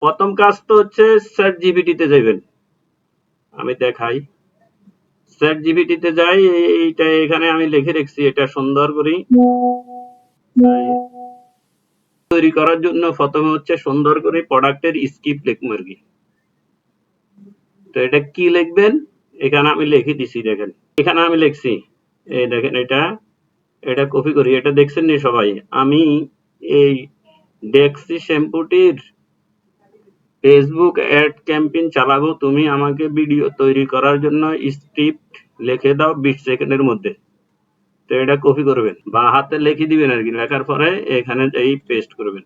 প্রথম কাজ তো হচ্ছে চ্যাট জিপিটিতে যাবেন। আমি দেখাই, চ্যাট জিপিটিতে যাই, এইটা এখানে আমি লিখে রেখেছি, এটা সুন্দর করে তৈরি করার জন্য প্রথমে হচ্ছে সুন্দর করে প্রোডাক্টের স্ক্রিপ্ট লিখবো আর কি। তো এটা কি লিখবেন, এখানে আমি লিখে দিছি, দেখেন এখানে আমি লিখছি, এই দেখেন এটা, এটা কপি করি, এটা দেখছেন নি সবাই? আমি এই ডেক্সি শ্যাম্পুটির ফেসবুক অ্যাড ক্যাম্পেইন চালাবো, তুমি আমাকে ভিডিও তৈরি করার জন্য স্ক্রিপ্ট লিখে দাও 20 সেকেন্ডের মধ্যে। তো এটা কপি করবেন বা হাতে লিখে দিবেন আর কি, লেখার পরে এখানে এই পেস্ট করবেন,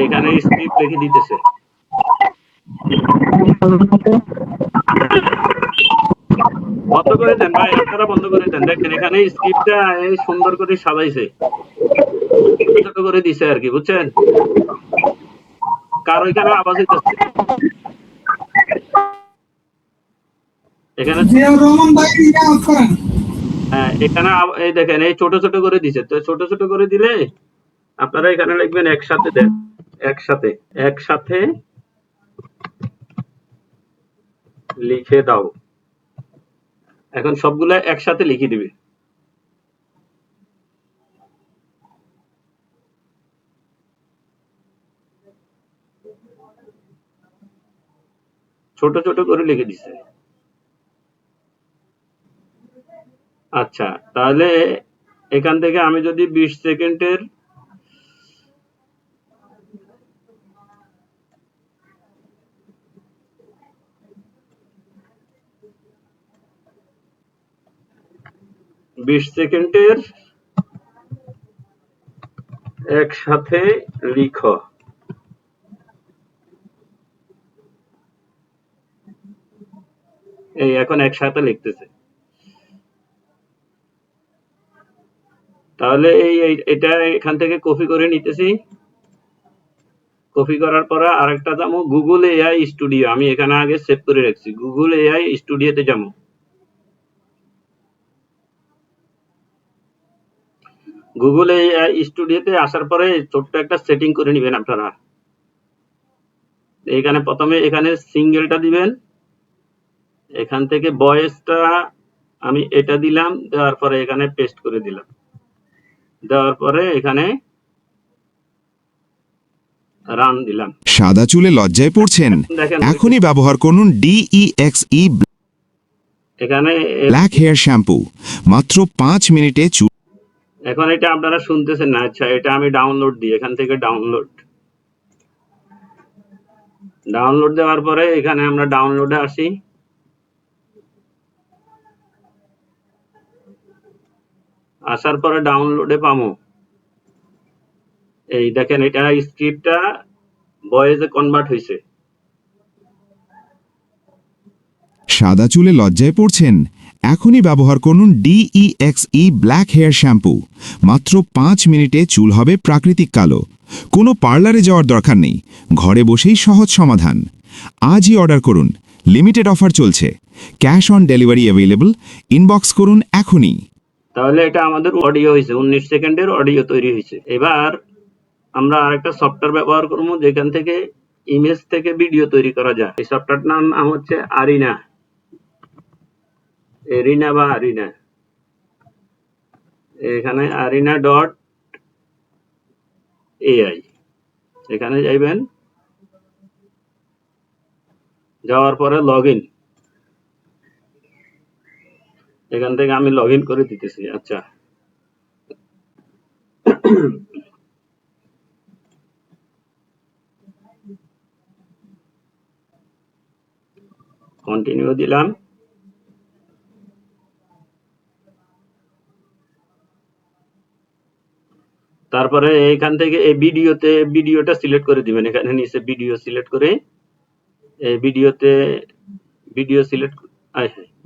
এখানে স্ক্রিপ্ট লিখে দিতেছে। বন্ধ করে দেন ভাই, আপনারা বন্ধ করে দেন, দেখেন এখানে স্ক্রিপ্টটা সুন্দর করে সাজাইছে, ছোট ছোট করে দিছে আর কি, বুঝছেন? কার ওইখানে আওয়াজ হইতেছে? এখানে হ্যাঁ, এখানে এই দেখেন এই ছোট ছোট করে দিছে, তো ছোট ছোট করে দিলে আপনারা এখানে লিখবেন একসাথে দেন, একসাথে, একসাথে লিখে দাও। এখন সবগুলা একসাথে লিখে দিবে। ছোট ছোট করে লিখে দিছে। আচ্ছা, তাহলে এখান থেকে আমি যদি 20 সেকেন্ডের একসাথে লিখো, এই এখন একসাথে লিখতেছে। তাহলে এটা এখান থেকে কপি করে নিতেছি, কপি করার পরে আরেকটা যাবো গুগল এআই স্টুডিও, আমি এখানে আগে সেভ করে রাখছি, গুগল এআই স্টুডিওতে যাবো। গুগল এআই স্টুডিওতে আসার পরে ছোট্ট একটা সেটিং করে নেবেন আপনারা। এখানে প্রথমে এখানে সিঙ্গেলটা দিবেন, এখান থেকে ভয়েসটা আমি এটা দিলাম, দেওয়ার পরে এখানে পেস্ট করে দিলাম, দেওয়ার পরে এখানে রান দিলাম। সাদা চুলে লজ্জায় পড়ছেন? দেখেন এখনই ব্যবহার করুন DEXE এখানে ব্ল্যাক হেয়ার শ্যাম্পু, মাত্র 5 মিনিটে চুল। এখন এটা আপনারা শুনতেছেন না? আচ্ছা, এটা আমি ডাউনলোড দিই, এখান থেকে ডাউনলোড দেওয়ার পরে এখানে আমরা ডাউনলোডে আসি, আসার পরে ডাউনলোডে পাবো, এই দেখেন এটা স্ক্রিপ্টটা ভয়েসে কনভার্ট হয়েছে। সাদা চুলে লজ্জায় পড়ছেন? এখনই ব্যবহার করুন DEXE ব্ল্যাক হেয়ার শ্যাম্পু, মাত্র 5 মিনিটে চুল হবে প্রাকৃতিক কালো। কোনো পার্লারে যাওয়ার দরকার নেই, ঘরে বসেই সহজ সমাধান। আজই অর্ডার করুন, লিমিটেড অফার চলছে, cash on delivery available. Inbox করুন এখনই। তাহলে এটা আমাদের অডিও হয়েছে, 19 সেকেন্ডের অডিও তৈরি হয়েছে। এবার আমরা আরেকটা সফটওয়্যার ব্যবহার করবো যেখান থেকে ইমেজ থেকে ভিডিও তৈরি করা যায়। এই সফটওয়্যারটার নাম হচ্ছে আরিনা, এরিনা বা আরিনা। এখানে আরিনা ডট এআই, এখানে যাইবেন, যাওয়ার পরে লগ ইন, এখান থেকে আমি লগ ইন করে দিতেছি। আচ্ছা, কন্টিনিউ দিলাম, তারপরে এখান থেকে এই ভিডিওটা সিলেক্ট করে দিবেন, এখানে নিচে ভিডিও সিলেক্ট করে এই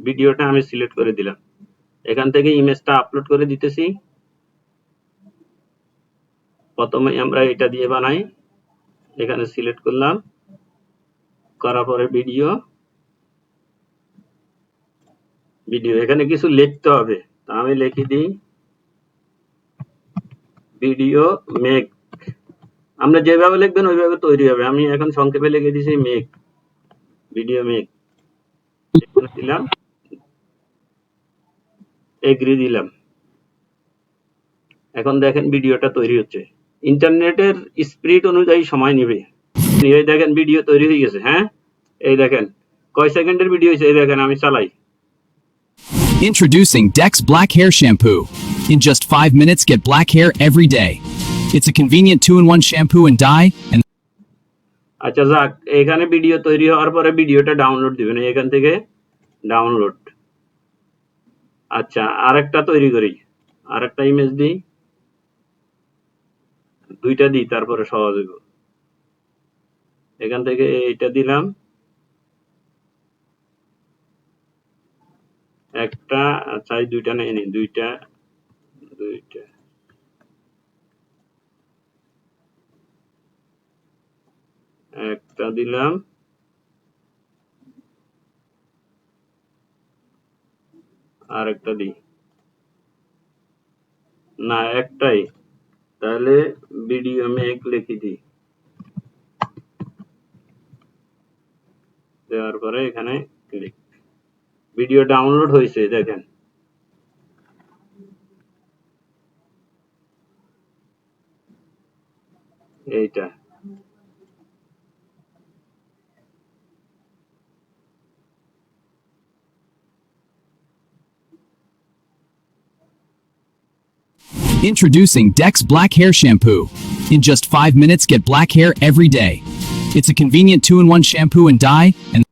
ভিডিওটা আমি সিলেক্ট করে দিলাম, এখান থেকে ইমেজটা আপলোড করে দিতেছি। প্রথমে আমরা এটা দিয়ে বানাই, এখানে সিলেক্ট করলাম, করার পরে ভিডিও এখানে কিছু লিখতে হবে, তা আমি লিখে দিই ভিডিও মেক আমরা যেভাবে লিখবেন ওইভাবে তৈরি হবে। আমি এখন সংক্ষেপে লিখে দিছি মেক, ভিডিও মেক, এখানে দিলাম, এগ্রি দিলাম। এখন দেখেন ভিডিওটা তৈরি হচ্ছে। ইন্টারনেটের স্পিড অনুযায়ী সময় নেবে। এই দেখেন ভিডিও তৈরি হয়ে গেছে। হ্যাঁ, এই দেখেন কয় সেকেন্ডের ভিডিও হয়েছে, এই দেখেন আমি চালাই। Introducing Dex Black Hair Shampoo. In just 5 minutes, get black hair every day. It's a convenient 2-in-1 shampoo and dye, and আচ্ছা যাক, এখানে ভিডিও তৈরি হওয়ার পরে ভিডিওটা ডাউনলোড দিবেন এখান থেকে, ডাউনলোড। আচ্ছা, আরেকটা তৈরি করি, আরেকটা ইমেজ দিই, দুইটা দিই তারপরে সহজ হইব। এখান থেকে এইটা দিলাম একটা, আচ্ছা এই দুইটা নিয়ে নিই, দুইটা দুইটা একটা দিলাম, আর একটা দিই না, একটাই, তাহলে ভিডিও মেক লিখে দিই, দেওয়ার পরে এখানে ক্লিক, ভিডিও ডাউনলোড হয়েছে দেখেন। এইটা introducing Dex Black Hair Shampoo. In just 5 minutes, get black hair every day. It's a convenient 2-in-1 shampoo and dye, and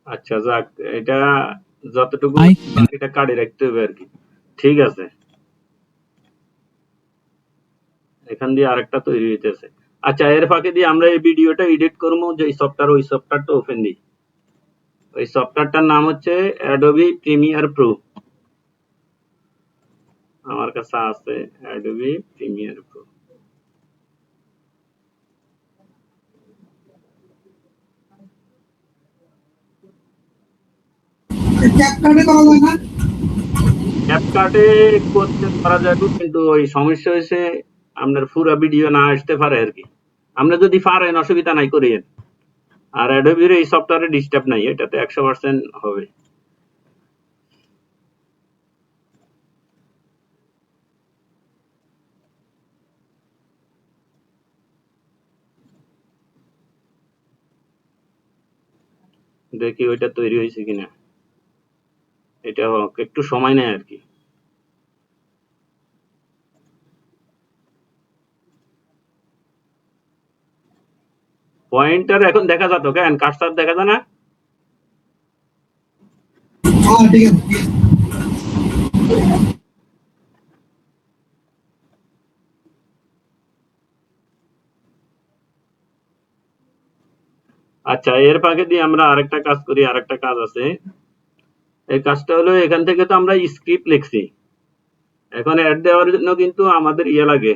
আচ্ছা যাক, এটা যতটুকু I and বাকিটা কাটে রাখতে হবে আর কি। ঠিক আছে, এখান দিয়ে আরেকটা তৈরি হইতেছে। আচ্ছা, এর ফাঁকে দিয়ে আমরা এই ভিডিওটা এডিট করবো, যে সফটওয়্যার, ওই সফটওয়্যারটা ওপেন দিই। ওই সফটওয়্যারটার নাম হচ্ছে অ্যাডোবি প্রিমিয়ার প্রো। আমার কাছে আছে অ্যাডোবি প্রিমিয়ার প্রো। ক্যাপকাটে করতে পারা যাবে, কিন্তু ওই সমস্যা হয়েছে আপনার পুরা ভিডিও না আসতে পারে আর কি। আমরা যদি পারেন অসুবিধা নাই, করিয়েন। আর অ্যাডোবির এই সফটওয়্যারে ডিস্টার্ব নাই, এটাতে 100% হবে। দেখি ওইটা তৈরি হয়েছে কিনা। এটা হোক, একটু সময় নেয় আর কি। পয়েন্টার এখন দেখা যেত, কেন কার্সার দেখা যায় না? আচ্ছা, এর ফাঁকে দিয়ে আমরা আরেকটা কাজ করি, আরেকটা কাজ আছে। এই কাজটা হলো, এখান থেকে তো আমরা স্ক্রিপ্ট লিখছি, এখন অ্যাড দেওয়ার জন্য কিন্তু আমাদের ইয়ে লাগে,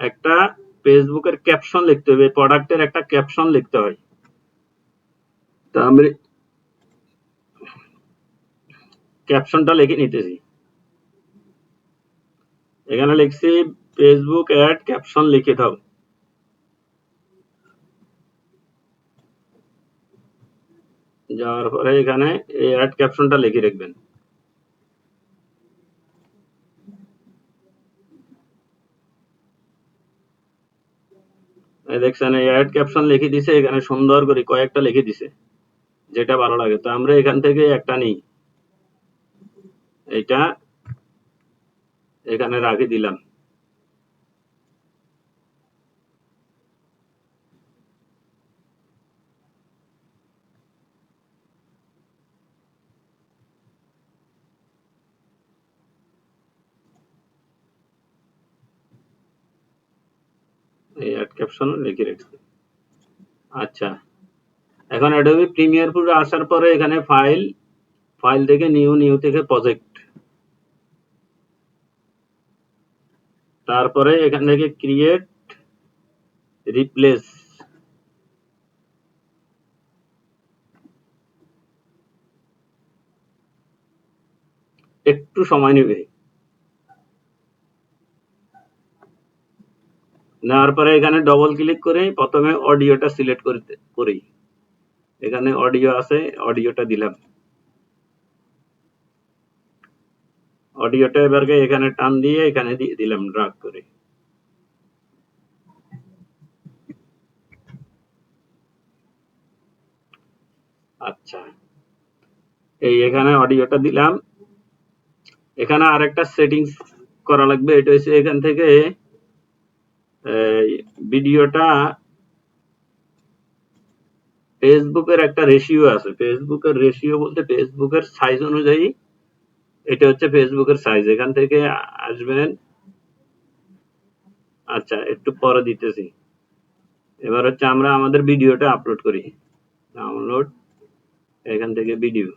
একটা ফেসবুকের ক্যাপশন লিখতে হবে, প্রোডাক্টের একটা ক্যাপশন লিখতে হয়। তা আমরা ক্যাপশনটা লিখে নিতেছি। এখানে লিখছি ফেসবুক অ্যাড ক্যাপশন লিখে দাও। যাওয়ার পরে এখানে এই অ্যাড ক্যাপশনটা লিখে রাখবেন। এই দেখছেন, এই অ্যাড ক্যাপশন লিখে দিছে, এখানে সুন্দর করে কয়েকটা লিখে দিছে, যেটা ভালো লাগে। তো আমরা এখান থেকে একটা নিই, এইটা এখানে রাখি দিলাম। এই অ্যাড ক্যাপশন লিখে রাখছি। আচ্ছা, এখন অ্যাডোবি প্রিমিয়ার প্রো আসার পরে এখানে ফাইল, ফাইল থেকে নিউ, নিউ থেকে প্রজেক্ট, তারপরে এখান থেকে ক্রিয়েট, রিপ্লেস। একটু সময় নেবে। নেওয়ার পরে এখানে ডবল ক্লিক করে প্রথমে অডিওটা সিলেক্ট করি। এখানে অডিও আছে, অডিওটা দিলাম। অডিওটা এবারকে এখানে টান দিয়ে এখানে দিয়ে দিলাম ড্রাগ করে। আচ্ছা, এই এখানে অডিওটা দিলাম। এখানে আরেকটা সেটিংস করা লাগবে, এটা হচ্ছে এখান থেকে ভিডিওটা ফেসবুকের একটা রেশিও আছে। ফেসবুকের রেশিও বলতে ফেসবুকের সাইজ অনুযায়ী, এটা হচ্ছে ফেসবুকের সাইজ। এখান থেকে আসবেন। আচ্ছা, একটু পরে দিতেছি। এবার হচ্ছে আমরা আমাদের ভিডিওটা আপলোড করি। ডাউনলোড, এখান থেকে ভিডিও,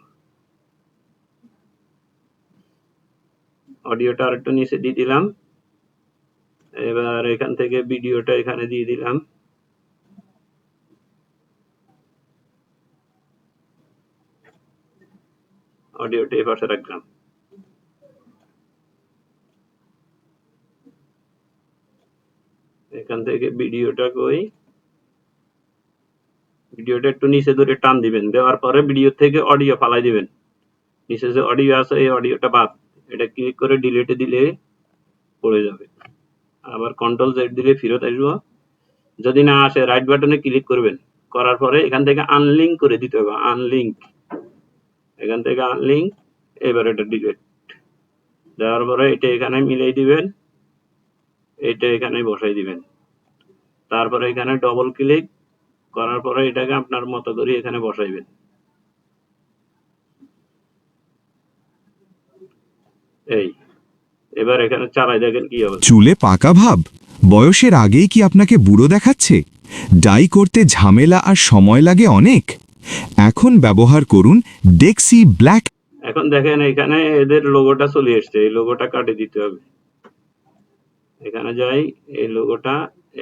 অডিওটা আরেকটু নিচে দিয়ে দিলাম। এবার এখান থেকে ভিডিওটা এখানে দিয়ে দিলাম। অডিওটা এই পাশে রাখলাম। এখান থেকে ভিডিওটা কই, ভিডিওটা একটু নিচে ধরে টান দিবেন, দেওয়ার পরে ভিডিও থেকে অডিও ফালাই দিবেন। নিচে যে অডিও আছে এই অডিওটা বাদ, এটা ক্লিক করে ডিলিটে দিলে পড়ে যাবে। আবার কন্ট্রোল জেড দিলে ফেরত আসবো। যদি না আসে রাইট বাটনে ক্লিক করবেন, করার পরে এখান থেকে আনলিঙ্ক করে দিতে হবে। আনলিঙ্ক, এখান থেকে আনলিঙ্ক। এবার এটা ডিলিট দেওয়ার পরে এটা এখানে মিলাই দিবেন, এটা এখানে বসাই দিবেন। তারপরে এখানে ডবল ক্লিক করার পরে এটাকে আপনার মতো করে এখানে বসাইবেন। এই এবার এখানে চালাই দেখেন কি হবে। চুলে পাকা ভাব বয়সের আগেই কি আপনাকে বুড়ো দেখাচ্ছে? ডাই করতে ঝামেলা আর সময় লাগে অনেক। এখন ব্যবহার করুন ডেক্সি ব্ল্যাক। এখন দেখেন এখানে এদের লোগোটা চলে এসছে, এই লোগোটা কাটে দিতে হবে। এখানে যাই, এই লোগোটা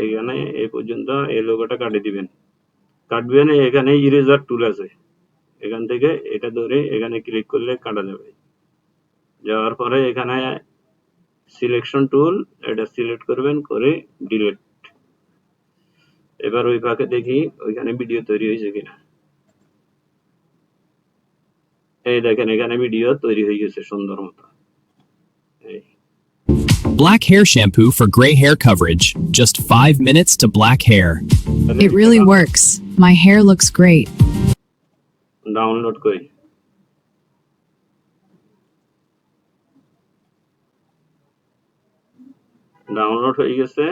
এখানে এই পর্যন্ত এই লোগোটা কাটে দিবেন। কাটবেন, এখানে ইরেজার টুল আছে, এখান থেকে এটা ধরে এখানে ক্লিক করলে কাটা যাবে। যাওয়ার পরে এখানে সিলেকশন টুল, এটা সিলেক্ট করবেন, করে ডিলিট। এবার ওই ফাঁকে দেখি ওইখানে ভিডিও তৈরি হয়েছে কিনা। এই দেখেন এখানে ভিডিও তৈরি হয়ে গেছে সুন্দর মতো। এই Black hair shampoo for gray hair coverage. Just 5 minutes to black hair. It really works. My hair looks great. Download করি। ডাউনলোড হয়ে গেছে,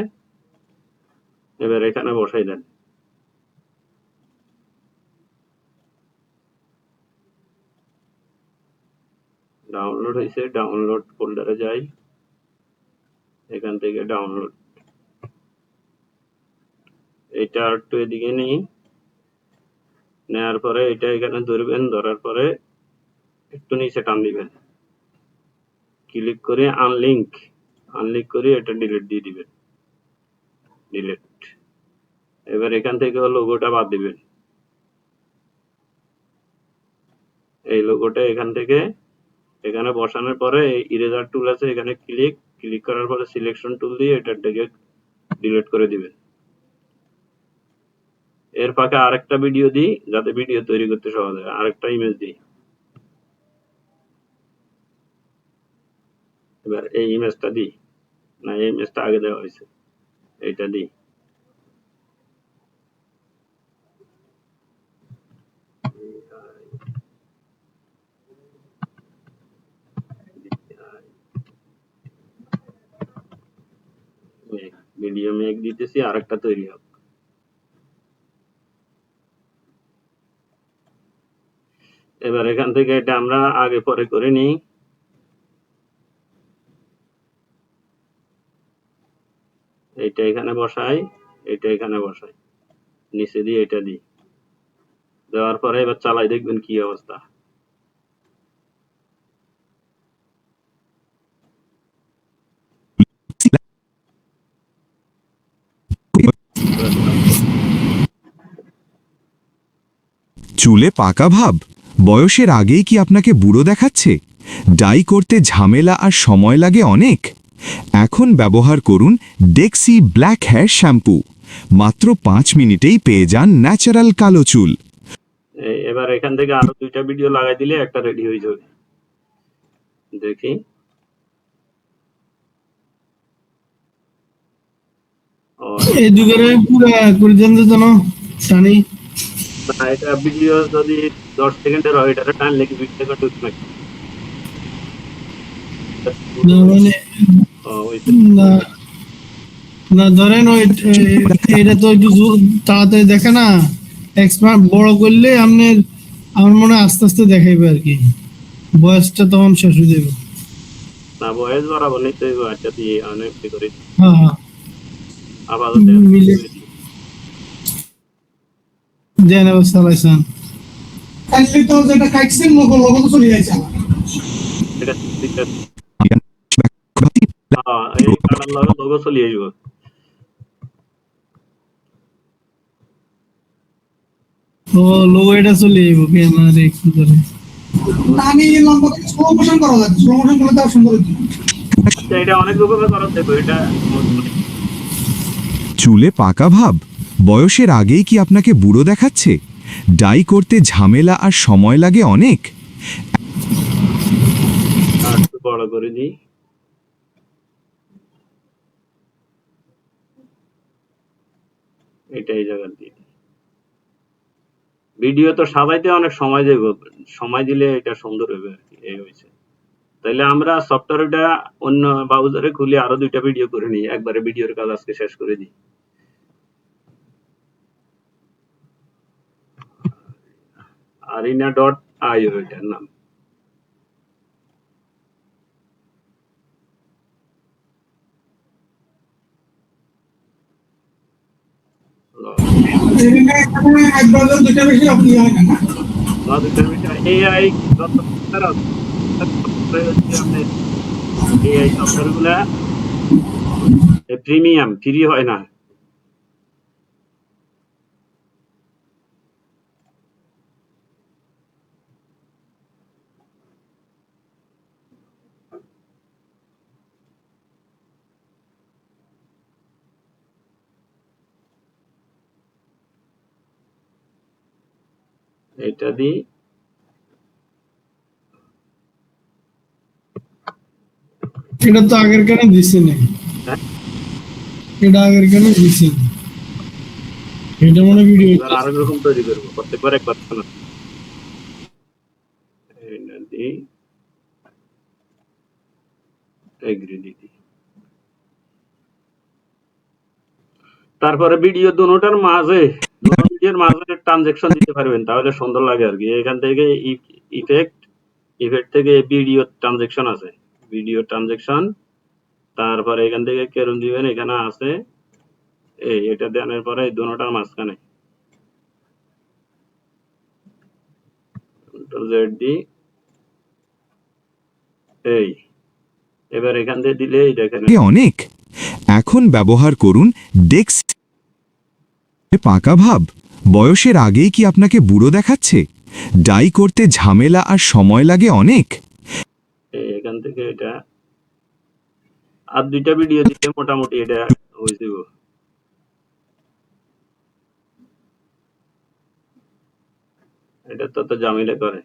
এবার এখানে বসাই দেন। ডাউনলোড হয়েছে, ডাউনলোড ফোল্ডারে যাই, এখান থেকে ডাউনলোড, এটা একটু এদিকে নিই। নেওয়ার পরে এটা এখানে ধরবেন, ধরার পরে একটু নিচে টান দিবেন, ক্লিক করে আনলিঙ্ক, আনলিঙ্ক করে এটা ডিলিট দিয়ে দিবেন। ডিলিট। এবার এখান থেকে লোগোটা বাদ দিবেন। এই লোগোটা এখান থেকে এখানে বসানোর পরে ইরেজার টুল আছে, এখানে ক্লিক করার পরে সিলেকশন টুল দিয়ে এটাকে ডিলিট করে দিবেন। এর ফাঁকে আরেকটা ভিডিও দিই, যাতে ভিডিও তৈরি করতে সহজ হয়। আরেকটা ইমেজ দিই। এবার এই ইমেজটা দিই, না এই ইমেজটা আগে দেওয়া হয়েছে, এইটা দিই। ভিডিও মেক দিতেছি, আরেকটা তৈরি হবে। এবার এখান থেকে এটা আমরা আগে পরে করে নিই। এইটা এখানে বসাই, এটা এখানে বসাই, নিচে দিয়ে এটা দিই। দেওয়ার পরে এবার চালাই দেখবেন কি অবস্থা। চুলে পাকা ভাব বয়সের আগেই কি আপনাকে বুড়ো দেখাচ্ছে? ডাই করতে ঝামেলা আর সময় লাগে অনেক। এখন ব্যবহার করুন ডেক্সি ব্ল্যাক হেয়ার শ্যাম্পু। মাত্র 5 মিনিটেই পেয়ে যান ন্যাচারাল কালো চুল। এবার এখান থেকে আরো 2টা ভিডিও লাগাই দিলে একটা রেডি হয়ে যাবে। দেখি। ও, এই দুপুরে পুরা করে দেন তো জানো সানি। না, এটা ভিডিও যদি 10 সেকেন্ডের হয়, এটা টানলে কি 20 সেকেন্ড হচ্ছে নাকি? না মানে হইছে। না না ধরেন ওই এটা তো একটু তাড়াতাড়ি দেখে না, এক্সপার্ট বড় করলে আপনার আমার মনে হয় আস্তে আস্তে দেখাইবে আর কি, বয়সটা তখন শেষ হয়ে যাবে। না, বয়স বাড়াবো নি তো, আচ্ছা দিয়ে অনেক করে হ্যাঁ হ্যাঁ আপাতত মিলে দেন এবার চালাইছেন। কাটলে তো যেটা কাটছেন লোক লোক তো চলে যাচ্ছে আমার। এটা এই কাটার লগে লোগো চলে আসবো। ও লোগো এটা চলে যাবো ক্যামেরা একটু করে। না, আমি লম্বা স্লো মোশন করা যাচ্ছে, স্লো মোশন করলে তার সুন্দর হচ্ছে। আচ্ছা, এটা অনেক রকমের করা যাবে, এটা চুলে পাকা ভাব? বয়সের আগেই কি আপনাকে বুড়ো দেখাচ্ছে? ডাই করতে ঝামেলা আর সময় লাগে অনেক। আর একটু বড় করে দিই। এটা এই জায়গা দিয়ে ভিডিও তো সাজাইতে অনেক সময় দেব, সময় দিলে এটা সুন্দর হবে আর কি। এই হয়েছে। তাইলে আমরা সফটওয়্যারটা অন্য ব্রাউজারে খুলে আরো 2টা ভিডিও করে নিই, একবারে ভিডিওর কাজ আজকে শেষ করে দিই। arena.io এটার নাম। এখানে এক ডজন দুইটা বেশি আপনি হয় না। এআই এআই সফটওয়্যার গুলা প্রিমিয়াম, ফ্রি হয় না। এটা দি এটা তো আগের কেন দিছে না, এটা আগের কেন দিছে না, এটা মনে ভিডিও এবার আরেক রকম তৈরি করবো, প্রত্যেকবার একবার না। এটা দি এগ্রি দিদি। তারপরে ভিডিও দুটোটার মাঝে, দুটো ভিডিওর মাঝে ট্রানজেকশন দিতে পারবেন, তাহলে সুন্দর লাগে আর কি। এখান থেকে ইফেক্ট ইফেক্ট থেকে ভিডিও ট্রানজেকশন আছে, ভিডিও ট্রানজেকশন। তারপরে এখান থেকে কেরম দিবেন, এখানে আছে এটা দেওয়ার পরে এই দুটোটার মাঝখানে কন্ট্রোল জেড দি। এই এবার এখান থেকে দিলে এই দেখেন অনেক। এখন ব্যবহার করুন ডেক্স পাকা ভাব? বয়সের আগেই কি আপনাকে বুড়ো দেখাচ্ছে? ডাই করতে ঝামেলা আর সময় লাগে অনেক। এখান থেকে এটা আর 2টা ভিডিও দিলে মোটামুটি এটা হয়ে যাব। এটা তত ঝামেলা করে।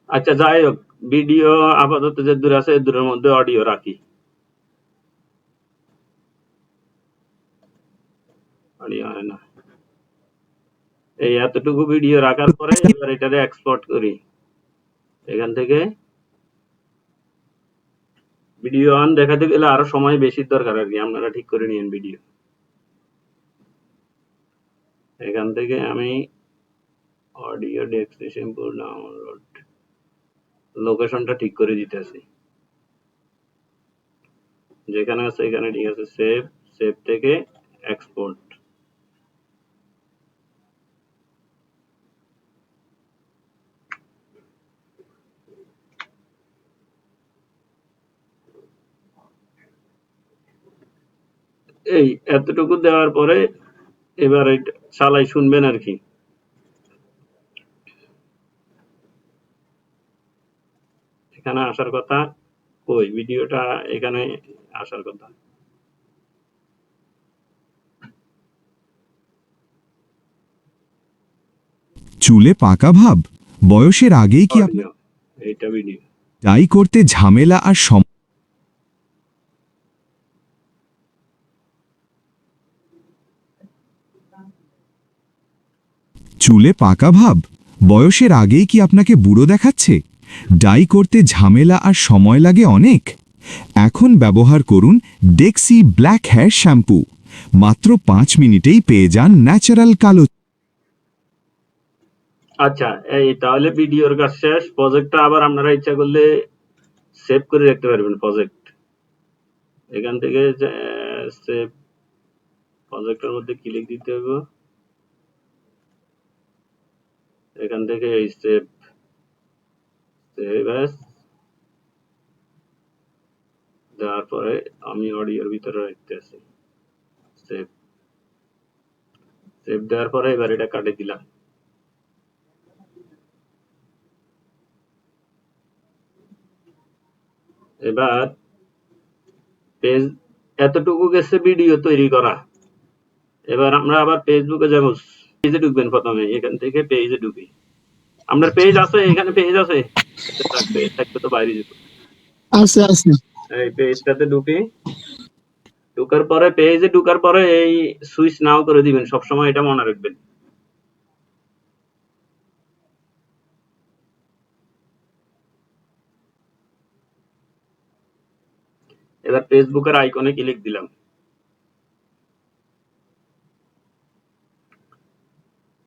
আচ্ছা, যাই হোক, ভিডিও আপাতত যে দূর আছে, দূরের মধ্যে অডিও রাখি। অডিও হয় না। এই এতটুকু ভিডিও রাখার পরে এবার এটারে এক্সপোর্ট করি। এখান থেকে ভিডিও অন দেখাতে গেলে আরো সময় বেশি দরকার আর কি, আপনারা ঠিক করে নিন ভিডিও। এখান থেকে আমি অডিও ডেস্কটপ শ্যাম্পু ডাউনলোড লোকেশনটা ঠিক করে দিতেছি, যেখানে আছে এখানে ঠিক আছে। সেভ, সেভ থেকে এক্সপোর্ট। এই এতটুকু দেওয়ার পরে এবার এটা চালাই শুনবেন আর কি। আসার কথা, কই ভিডিওটা এখানে আসার কথা। চুলে পাকা ভাব বয়সের আগেই কি আপনার অডিও, এইটা ভিডিও। ডাই করতে ঝামেলা আর চুলে পাকা ভাব বয়সের আগেই কি আপনাকে বুড়ো দেখাচ্ছে? ডাই করতে ঝামেলা আর সময় লাগে অনেক? এখন ব্যবহার করুন ডেক্সি ব্ল্যাক হেয়ার শ্যাম্পু। মাত্র 5 মিনিটেই পেয়ে যান ন্যাচারাল কালো। আচ্ছা, এই তাহলে ভিডিওর কাজ শেষ। প্রজেক্টটা আবার আপনারা ইচ্ছা করলে সেভ করে রাখতে পারবেন। প্রজেক্ট এখান থেকে সেভ, প্রজেক্টের মধ্যে ক্লিক দিতে হবে, এখান থেকে এই সেভ, সেভ অ্যাজ দেওয়ার পরে আমি অডিওর ভিতরে রাখতে আছি। সেভ, সেভ দেওয়ার পরে এবার এটা কাটে দিলাম। এবার পেজ এতটুকু গেছে ভিডিও তৈরি করা। এবার আমরা আবার ফেসবুকে যাব, পেজে ঢুকবেন প্রথমে, এখান থেকে পেজে ঢুকি। আপনার পেজ আছে, এখানে পেজ আছে, থাকবে থাকবে তো বাইরে যেত। আছে আছে। এই পেজটাতে ঢুকি, ঢুকার পরে পেজে ঢুকার পরে এই সুইচ নাও করে দিবেন, সবসময় এটা মনে রাখবেন। এবার ফেসবুকের আইকনে ক্লিক দিলাম।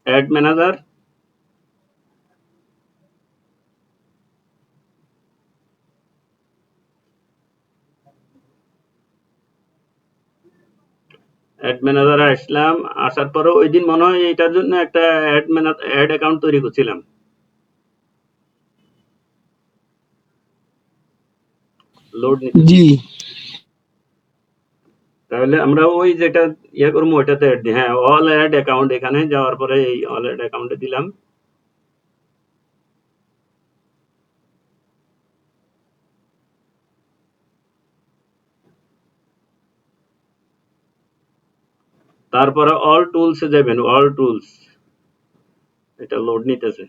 অ্যাড ম্যানেজার, অ্যাড ম্যানেজারে আসলাম। আসার পরে ওই দিন মনে হয় এটার জন্য একটা অ্যাড অ্যাকাউন্ট তৈরি করছিলাম, লোড নিতে। জি তাহলে আমরা ওই যেটা ইয়ে করবো ওইটাতে অ্যাড দিই। হ্যাঁ, অল অ্যাড অ্যাকাউন্ট, এখানে যাওয়ার পরে এই অল অ্যাড অ্যাকাউন্টে দিলাম। তারপরে অল টুলসে যাবেন, অল টুলস, এটা লোড নিতেছে।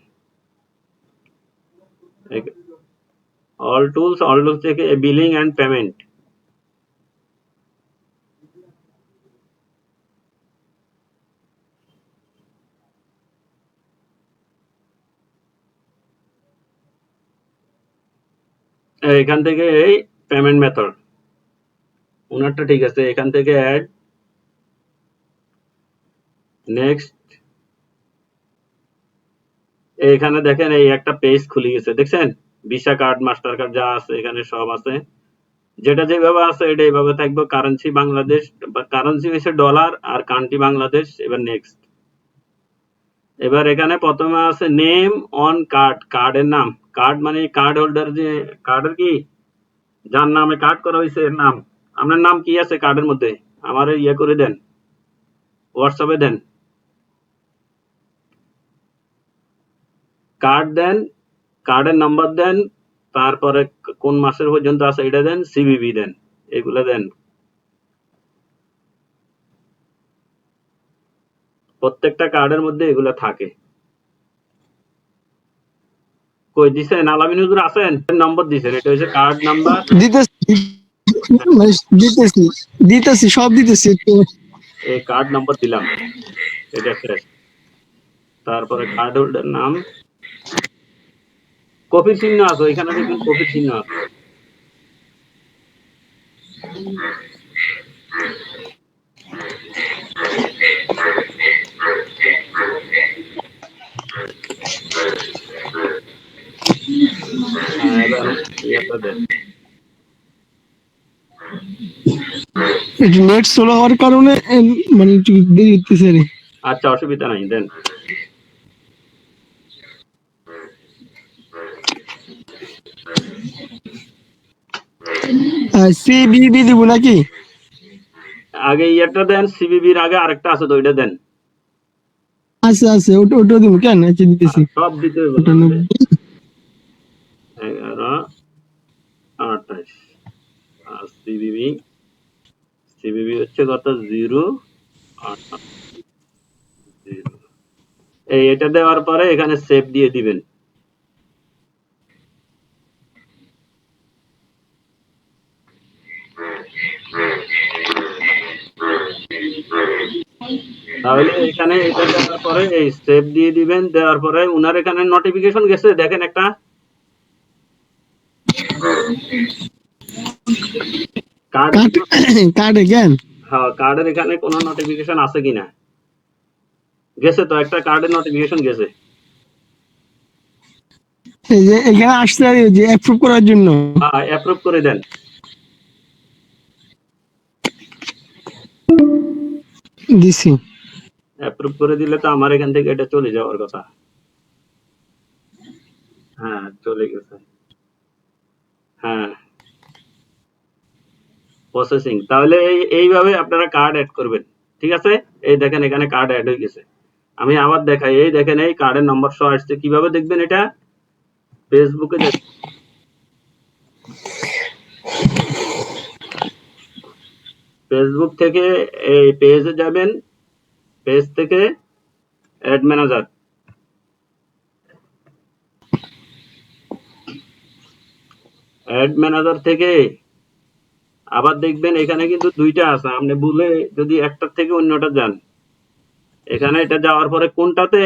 অল টুলস থেকে বিলিং এন্ড পেমেন্ট, এখান থেকে এই পেমেন্ট মেথড ওনারটা ঠিক আছে। এখান থেকে অ্যাড, নেক্সট। এখানে দেখেন এই একটা পেজ খুলে গেছে, দেখছেন? ভিসা কার্ড, মাস্টার কার্ড যা আছে এখানে সব আছে। যেটা যেভাবে আছে এটা এইভাবে থাকবে। কারেন্সি বাংলাদেশ, কারেন্সি হচ্ছে ডলার, আর কান্ট্রি বাংলাদেশ। এবার নেক্সট। এবার এখানে প্রথমে আছে নেম অন কার্ড, কার্ডের নাম। কার্ড মানে কার্ড হোল্ডার, যে কার্ডের কি, যার নামে কার্ড করা হয়েছে এর নাম। আপনার নাম কি আছে কার্ডের মধ্যে? আমার ইয়ে করে দেন, হোয়াটসঅ্যাপে দেন। কার্ড দেন, কার্ডের নাম্বার দেন, তারপরে কোন মাসের পর্যন্ত আছে এটা দেন, সিভিভি দেন, এগুলো দেন। প্রত্যেকটা কার্ডের মধ্যে এগুলো থাকে। কই দিছেন? আলামিন হুজুর আছেন? নম্বর দিছেন, এটা হচ্ছে কার্ড নাম্বার। দিতেছি দিতেছি দিতেছি সব দিতেছি একটু। এই কার্ড নাম্বার দিলাম, এটা শেষ। তারপরে কার্ড হোল্ডার নাম, কপির চিহ্ন আছে এখানে, দেখুন কপির চিহ্ন আছে। এবার ইয়েটা দেন। একটু নেট স্লো হওয়ার কারণে মানে একটু দেরি হতেছে রে। আচ্ছা, অসুবিধা নাই, দেন। সিবিবি দিব নাকি? আগে ইয়েটা দেন, সিভিভির আগে আরেকটা আছে তো, ওইটা দেন। আছে আছে, ওটা ওটা দিব কেন? আচ্ছা দিতেছি। সব দিতে হবে ওটা না। 90 11 সিবিবি হচ্ছে কত 0 আর 0 এটা দেওয়ার পরে এখানে সেভ দিয়ে দিবেন। তাহলে এখানে এটা দেওয়ার পরে এই সেভ দিয়ে দিবেন, দেওয়ার পরে উনার এখানে নোটিফিকেশন গেছে দেখেন একটা কার্ড কার্ডে জ্ঞান হ্যাঁ কার্ডের এখানে কোনো নোটিফিকেশন আছে কিনা গেছে তো একটা কার্ডের নোটিফিকেশন গেছে এই যে এখানে আসতে হবে যে অ্যাপ্রুভ করার জন্য অ্যাপ্রুভ করে দেন। দিছি অ্যাপ্রুভ করে দিলে তো আমার এখান থেকে এটা চলে যাওয়ার কথা। হ্যাঁ চলে গেছে। হ্যাঁ প্রসেসিং। তাহলে এইভাবে আপনারা কার্ড অ্যাড করবেন, ঠিক আছে? এই দেখেন এখানে কার্ড অ্যাড হয়ে গেছে। আমি আবার দেখাই, এই দেখেন এই কার্ডের নম্বর সহ আসছে। কিভাবে দেখবেন এটা? ফেসবুকে ফেসবুক থেকে এই পেজে যাবেন, পেজ থেকে অ্যাড ম্যানেজার, অ্যাড ম্যানেজার থেকে আবার দেখবেন এখানে কিন্তু দুইটা আছে, আপনি ভুলে যদি একটার থেকে অন্যটা যান, এখানে এটা যাওয়ার পরে কোনটাতে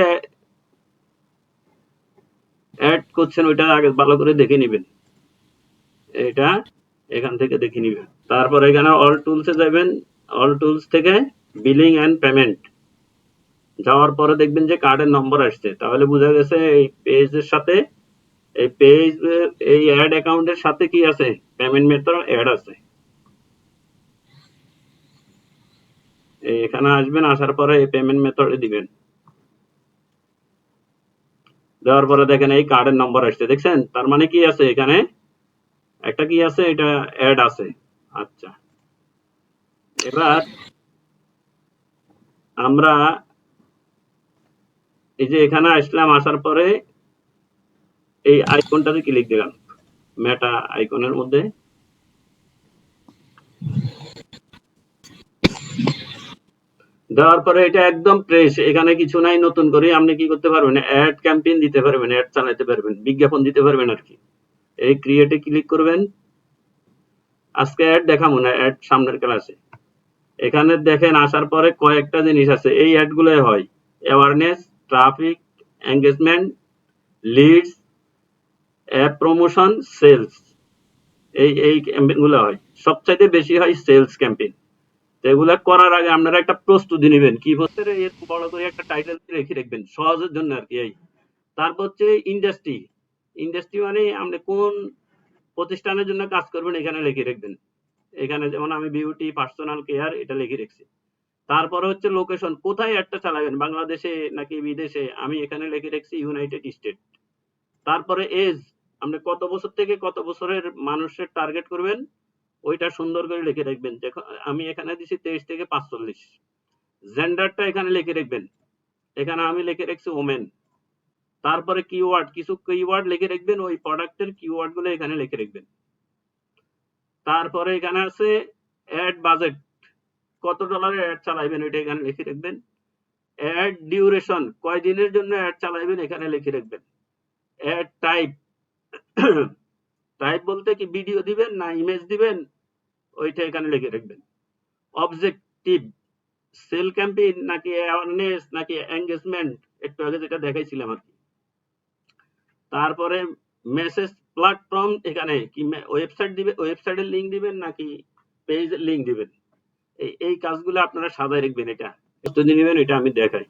অ্যাড করছেন ওইটা আগে ভালো করে দেখে নেবেন। এটা এখান থেকে দেখে নেবেন। তারপর এখানে অল টুলসে যাবেন, অল টুলস থেকে বিলিং এন্ড পেমেন্ট যাওয়ার পরে দেখবেন যে কার্ডের নম্বর আসছে। তাহলে বোঝা গেছে এই পেজের সাথে এই পেজ এই অ্যাড অ্যাকাউন্টের সাথে কি আছে? পেমেন্ট মেথড অ্যাড আছে। এখানে আসবেন, আসার পরে এই পেমেন্ট মেথডে দিবেন। দেওয়ার পরে দেখেন এই কার্ডের নম্বর আসছে, দেখছেন? তার মানে কি আছে এখানে একটা কি আছে? এটা অ্যাড আছে। আচ্ছা, এবার আমরা এই যে এখানে আসলাম, আসার পরে এই আইকনটাতে ক্লিক দিলাম, মেটা আইকনের মধ্যে। দেওয়ার পরে এটা একদম ফ্রেশ, এখানে কিছু নাই নতুন করে। আপনি কি করতে পারবেন? অ্যাড ক্যাম্পেইন দিতে পারবেন, অ্যাড চালাতে পারবেন, বিজ্ঞাপন দিতে পারবেন আর কি। এই ক্রিয়েটে ক্লিক করবেন। আজকে অ্যাড দেখাবো না, অ্যাড সামনের ক্লাসে। এখানে দেখেন আসার পরে কয়েকটা জিনিস আছে, এই অ্যাড গুলোই হয় awareness, traffic, engagement, leads, app promotion, sales. এই ক্যাম্পেইন গুলো হয়, সবচাইতে বেশি হয় সেলস ক্যাম্পেইন। তো এগুলা করার আগে আপনারা একটা প্রস্তুতি নেবেন, কি হচ্ছে এর বড় করে একটা টাইটেল রেখে রাখবেন সহজের জন্য আর কি। তারপর হচ্ছে ইন্ডাস্ট্রি। ইন্ডাস্ট্রি মানে আপনি কোন প্রতিষ্ঠানের জন্য কাজ করবেন এখানে লিখে রাখবেন। এখানে যেমন আমি বিউটি, পার্সোনাল কেয়ার এটা লিখে রেখেছি। তারপরে হচ্ছে লোকেশন, কোথায় একটা চালাবেন, বাংলাদেশে নাকি বিদেশে, আমি এখানে লিখে রেখেছি ইউনাইটেড স্টেট। তারপরে এজ, আপনি কত বছর থেকে কত বছরের মানুষের টার্গেট করবেন ওইটা সুন্দর করে লিখে রাখবেন। দেখো আমি এখানে দিছি 23 থেকে 45। জেন্ডারটা এখানে লিখে রাখবেন, এখানে আমি লিখে রাখছি ওমেন। তারপরে কিওয়ার্ড, কিছু কিওয়ার্ড লিখে রাখবেন, ওই প্রোডাক্টের কিওয়ার্ড গুলো এখানে লিখে রাখবেন। তারপরে এখানে আছে অ্যাড বাজেট, কত ডলারের অ্যাড চালাইবেন ওইটা এখানে লিখে রাখবেন। অ্যাড ডিউরেশন, কয় দিনের জন্য অ্যাড চালাইবেন এখানে লিখে রাখবেন। অ্যাড টাইপ, টাইপ বলতে কি ভিডিও দিবেন না ইমেজ দিবেন ওইটা এখানে লিখে রাখবেন। অবজেক্টিভ, সেল ক্যাম্পেইন নাকি অ্যাওয়ারনেস নাকি এঙ্গেজমেন্ট, একটু আগে যেটা দেখাইছিলাম আর কি। তারপরে মেসেজ প্ল্যাটফর্ম, এখানে কি ওয়েবসাইট দিবে, ওয়েবসাইটের লিংক দিবেন নাকি পেজের লিংক দিবেন। এই কাজগুলো আপনারা সাজায় রাখবেন। এটা প্রস্তুতি নেবেন, এটা আমি দেখাই।